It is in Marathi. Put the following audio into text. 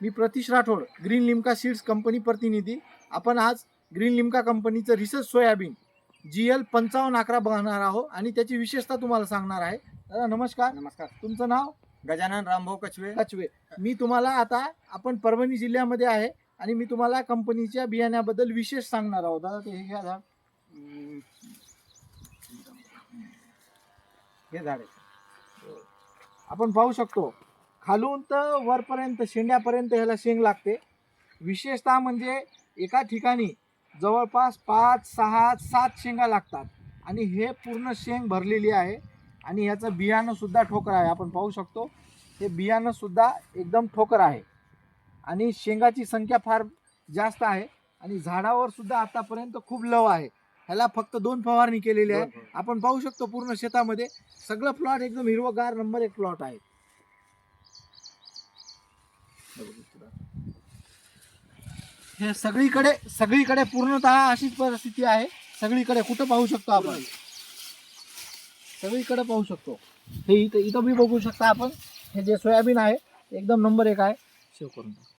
मी Pratish Rathod, green Limca seeds company प्रतिनिधी. आपण आज ग्रीन लिम्का कंपनीचं रिसर्च सोयाबीन GL 5511 बघणार आहोत आणि त्याची विशेषता तुम्हाला सांगणार आहे. दादा नमस्कार. नमस्कार. तुमचं नाव? गजानन रामभाऊ कचवे. कचवे. मी तुम्हाला आता आपण परभणी जिल्ह्यामध्ये आहे आणि मी तुम्हाला कंपनीच्या बियाण्याबद्दल विशेष सांगणार आहोत. दादा ते हे घ्या झाड. हे झाड आहे. आपण पाहू शकतो खालून तर वरपर्यंत शेंड्यापर्यंत ह्याला शेंग लागते. विशेषतः म्हणजे एका ठिकाणी जवळपास 5, 6, 7 शेंगा लागतात आणि हे पूर्ण शेंग भरलेली आहे आणि ह्याचं बियाणं सुद्धा ठोकर आहे. आपण पाहू शकतो हे बियाणं सुद्धा एकदम ठोकर आहे आणि शेंगाची संख्या फार जास्त आहे आणि झाडावर सुद्धा आतापर्यंत खूप लव आहे. ह्याला फक्त 2 फवारणी केलेली आहे. आपण पाहू शकतो पूर्ण शेतामध्ये सगळं प्लॉट एकदम हिरवगार नंबर 1 प्लॉट आहे. हे सगळीकडे पूर्णतः अशीच परिस्थिती आहे. सगळीकडे कुठं पाहू शकतो आपण, सगळीकडे पाहू शकतो. हे इथं भी बघू शकता आपण. हे जे सोयाबीन आहे एकदम नंबर 1 आहे. सेव्ह करून